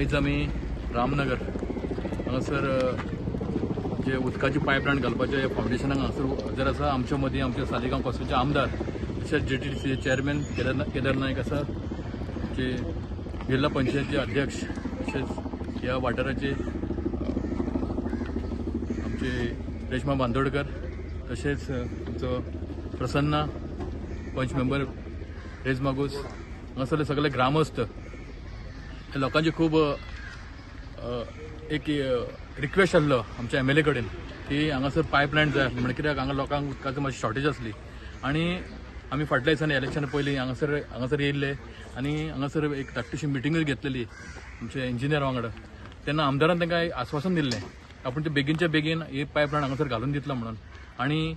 आयज आमी रामनगर हांगासर जे उदकाची पायपलायन घालपाचे फावंडेशनाक हांगासर हजर आसा. आमच्या मदीं आमचे सालिगांव कॉन्स्टिट्युन्सीचे आमदार तशेंच JTDCचे चेअरमॅन केदार नायक आसा, जे जिल्हा पंचायतीचे अध्यक्ष, तशेंच ह्या वाठाराचे आमचे रेश्मा बांदोडकर, तशेंच आमचो प्रसन्ना पंच मेंबर रेज मागूस, हांगासरले सगळे ग्रामस्थ हे लोकांचे खूब एक रिक्वेस्ट आसलो आमच्या MLA कडेन की हांगासर पायपलायन जाय आसली, म्हणजे कित्याक हांगा लोकांक उदकाची मातशी शॉर्टेज आसली. आनी आमी फाटल्या दिसांनी इलेक्शना पयलीं हांगासर येयल्ले आनी हांगासर एक धाकटीशी मिटींगूय घेतलेली आमचे इंजिनियर वांगडा. तेन्ना आमदारान तांकां आश्वासन दिल्लें आपूण ते बेगीनच्या बेगीन ही पायपलायन हांगासर घालून दितलो म्हणून. आनी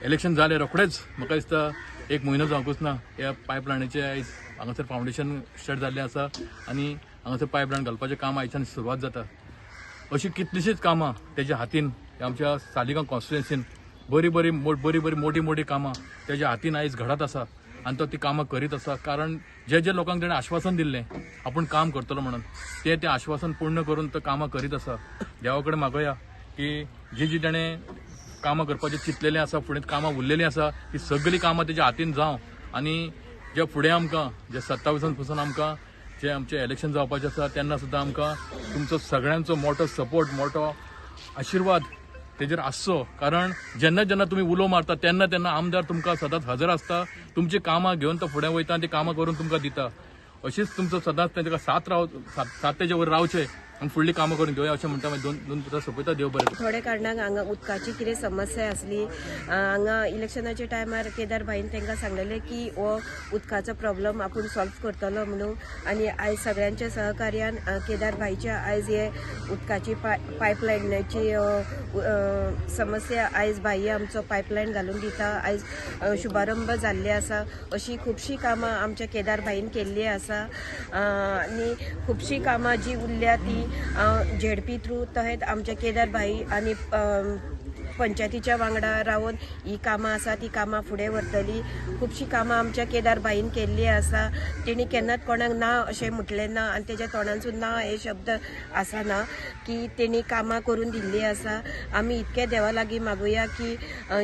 इलेक्शन जालें रोखडेंच म्हाका दिसता एक म्हयनो जावंकूच ना ह्या पायपलायनीचें आयज हांगासर फावंडेशन स्टार्ट जाल्लें आसा आनी हांगासर पायपलायन घालपाचें काम आयच्यान सुरवात जाता. अशी कितलीशीच कामां तेज्या हातीन आमच्या सालिगांव कॉन्स्टिट्युएन्सीन बरी मोठी कामां तेज्या हातीन आयज घडत आसा आनी तो ती कामां करीत आसा. कारण जे लोकांक तेणें आश्वासन दिल्लें आपूण काम करतलो म्हणून तें आश्वासन पूर्ण करून तो कामां करीत आसा. देवा कडेन मागोया की जी तेणें कामां करपाचें चिंतलेलें आसा, फुडें कामां उरलेलीं आसा, ती सगळीं कामां तेज्या हातीन जावं आनी जे फुडें आमकां जे 27 पासून आमकां जे आमचें इलेक्शन जावपाचें आसा तेन्ना सुद्दां आमकां तुमचो सगळ्यांचो मोठो सपोर्ट, मोठो आशिर्वाद तेजेर आसचो. कारण जेन्ना तुमी उलो मारता तेन्ना आमदार तुमकां सदांच हजर आसता, तुमची कामां घेवन तो फुडें वयता आनी ती कामां करून तुमकां दिता. अशीच तुमचो सदांच ताका साथ तेजे वयर रावचें आनी फुडलीं कामां करून घेवया अशें म्हणटा. दोन पुता सोपयता, देव बरें. थोड्या कारणाक हांगा उदकाची कितें समस्या आसली, हांगा इलेक्शनाच्या टायमार केदार भाईन तांकां सांगलेलें की हो उदकाचो प्रॉब्लम आपूण सॉल्व करतलो म्हणून. आनी आयज सगळ्यांच्या सहकार्यान केदार भाईच्या आयज हे उदकाची पायपलायनाची समस्या आयज भाई आमचो पायपलायन घालून दिता. आयज शुभारंभ जाल्ले आसा. अशी खुबशीं कामां आमच्या केदार भाईन केल्ली आसा आनी खुबशीं कामां जी उरल्या ती ZP थ्रू तहेत आमच्या केदार भाई आनी पंचायतीच्या वांगडा रावन ही कामां आसा ती कामां फुडें व्हरतली. खुबशीं कामां आमच्या केदार भाईन केल्ली आसा. तेणी केन्नाच कोणाक ना अशें म्हटलें ना आनी तेज्या तोंडांसून ना हे शब्द आसना की तेणी कामां करून दिल्ली आसा. आमी इतके देवा लागीं मागुया की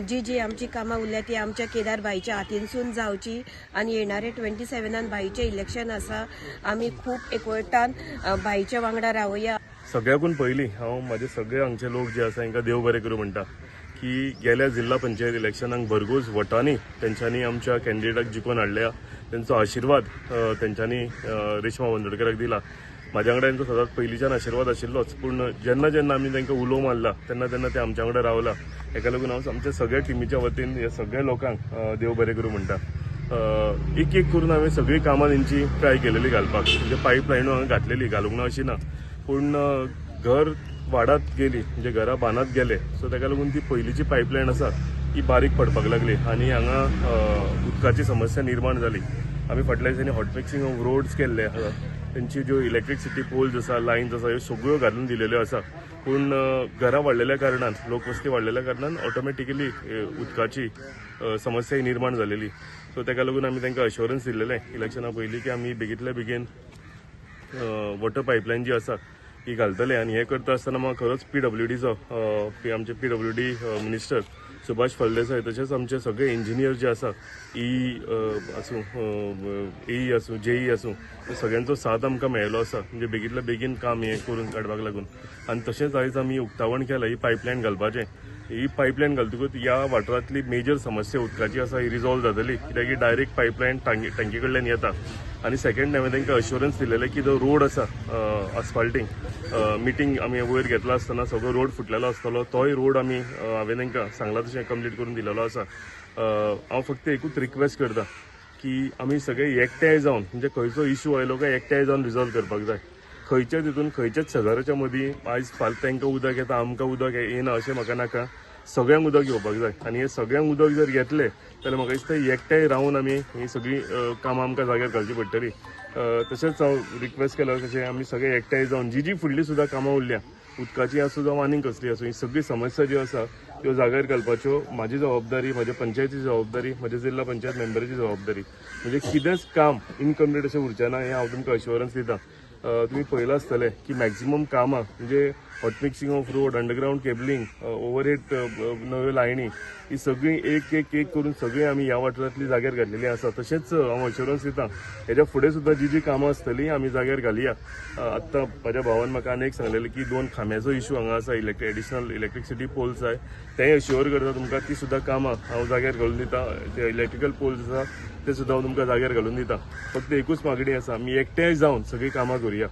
जी आमची कामां उरल्या ती आमच्या केदार भाईच्या हातीनसून जावची आनी येणारे 27 भाईचें इलेक्शन आसा. आमी खूब एकवटान भाईच्या वांगडा रावया. सगळ्याकून पयलीं हांव म्हाजे सगळे हांगचे लोक जे आसा तांकां देव बरें करूं म्हणटा की गेल्या जिल्हा पंचायत इलेक्शनाक भरघोस वटांनी तेंच्यांनी आमच्या कॅन्डिडेटाक जिखोवन हाडल्या. तेंचो आशिर्वाद तेंच्यांनी रेश्मा बांदोडकराक दिला. म्हाज्या वांगडा तांचो सदांच पयलींच्यान आशिर्वाद आशिल्लोच, पूण जेन्ना आमी तांकां उलो मारला तेन्ना ते आमच्या वांगडा रावला. हेका लागून हांव आमच्या सगळ्या टिमीच्या वतीन ह्या सगळ्या लोकांक देव बरें करूं म्हणटा. एक करून हांवें सगळीं कामां तेंची ट्राय केलेली घालपाक, म्हणजे पायपलायनू हांवें घातलेली, घालूंक ना अशी ना, पूण घर वाडत गेली, म्हणजे घरा बांदत गेले. सो ताका लागून ती पयलींची पायपलायन आसा ती बारीक पडपाक लागली आनी हांगा उदकाची समस्या निर्माण जाली. आमी फाटल्या दिसांनी हॉट मिक्सिंग ऑफ रोड्स केल्ले आसा, तेंची ज्यो इलेक्ट्रिसिटी पोल्स आसा, लायन्स आसा, ह्यो सगळ्यो घालून दिलेल्यो आसा. पूण घरां वाडलेल्या कारणान, लोकवस्ती वाडलेल्या कारणान ऑटोमॅटिकली उदकाची समस्या ही निर्माण जालेली. सो ताका लागून आमी तांकां अश्युरन्स दिल्लेलें इलेक्शना पयलीं की आमी बेगींतल्या बेगीन वॉटर पायपलायन जी आसा ही घालतले. आनी हें करता आसतना म्हाका खरोच PWDचो आमचे PWD मिनिस्टर सुभाष फळदेसाय, तशेंच आमचे सगळे इंजिनियर जे आसा, आसूं AE आसूं, JE आसूं, सगळ्यांचो साथ आमकां मेळ्ळो आसा, म्हणजे बेगींतल्या बेगीन काम हें करून काडपाक लागून. आनी तशेंच आयज आमी उक्तावण केलां ही पायपलायन घालपाचें. ही पायपलायन घालतकूच ह्या वाठारांतली मेजर समस्या उदकाची आसा ही रिजॉल्व जातली, कित्याक ही डायरेक्ट पायपलायन टँकी कडल्यान येता. आनी सेकंड हांवें तांकां अश्युरन्स दिलेलें की जो रोड आसा अस्फाल्टींग, मिटींग आमी वयर घेतला आसतना सगळो रोड फुटलेलो आसतलो, तोय रोड आमी हांवें तांकां सांगलां तशें कंप्लीट करून दिलेलो आसा. हांव फक्त एकूच रिक्वेस्ट करतां की आमी सगळे एकठांय जावन, म्हणजे खंयचो इश्यू आयलो काय एकठांय जावन रिजॉल्व करपाक जाय. खंयच्याच हितून खंयच्याच शेजाऱ्याच्या मदीं आयज फाल्यां तांकां उदक येता, आमकां उदक येना अशें म्हाका नाका. सगळ्यांक उदक येवपाक जाय आनी हे सगळ्यांक उदक जर घेतले जाल्यार म्हाका दिसता एकठांय रावन आमी ही सगळीं कामां आमकां जाग्यार घालची पडटली. तशेंच हांव रिक्वेस्ट केलां तशें आमी सगळे एकठांय जावन जी फुडलीं सुद्दां कामां उरल्या, उदकाची आसूं जावं आनीक कसली आसूं, ही सगळी समस्या ज्यो आसा त्यो जाग्यार घालपाच्यो म्हाजी जबाबदारी, म्हाज्या पंचायतीची जबाबदारी, म्हाज्या जिल्हा पंचायत मेंबराची जबाबदारी. म्हणजे कितेंच काम इनकम्प्लीट अशें उरचें ना हें हांव तुमकां अश्युरन्स दितां. तुम्ही पळयलां आसतलें की मॅक्झिमम कामां म्हणजे hot mixing of road, underground cabling, overhead नव्यो लायनी ही सगळी एक एक एक करून सगळी आमी ह्या वाठारांतली जाग्यार घातलेली आसा. तशेंच हांव अश्युरन्स दितां हेज्या फुडें सुद्दां जी कामां आसतली आमी जाग्यार घालुया. आत्तां म्हाज्या भावान म्हाका आनी एक सांगलेलें की 2 खांब्याचो इशू हांगा आसा, एडिशनल इलेक्ट्रिसिटी पोल्स जाय, तेंय अश्युअर करता तुमकां. ती सुद्दां कामां हांव जाग्यार घालून दितां. ते इलेक्ट्रिकल पोल्स आसा ते सुद्दां हांव तुमकां जाग्यार घालून दितां. फक्त एकूच मागणी आसा, आमी एकठांय जावन सगळी कामां करुया.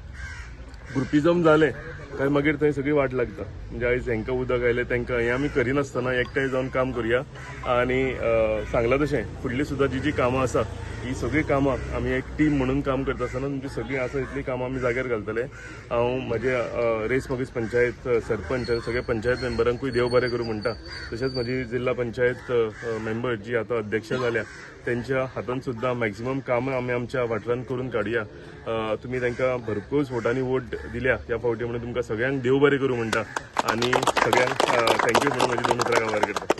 ग्रुपिजम जालें काय मागीर थंय सगळी वाट लागता. म्हणजे आयज हांकां उदक आयलें तांकां हें आमी करिनासतना एकठांय जावन काम करुया. आनी सांगलां तशें फुडलीं सुद्दां जी कामां आसा ही सगळी कामां आमी एक टीम म्हणून काम करता आसतना तुमची सगळीं आसा इतली कामां आमी जाग्यार घालतले. हांव म्हाजे रेस मागीस पंचायत सरपंच आनी सगळ्या पंचायत मेंबरांकूय देव बरें करूं म्हणटा. तशेंच म्हाजी जिल्हा पंचायत मेंबर जी आतां अध्यक्ष जाल्या त्यांच्या हातान सुद्दां मॅक्झिमम कामां आमी आमच्या वाठारांत करून काडुया. तुमी तांकां भरपूर वोटांनी वोट दिल्या त्या फावटी म्हणून तुमकां सगळ्यांक देव बरें करूं म्हणटा. आनी सगळ्यांक थँक्यू म्हणून म्हाजी 2 उतरां काबार करता.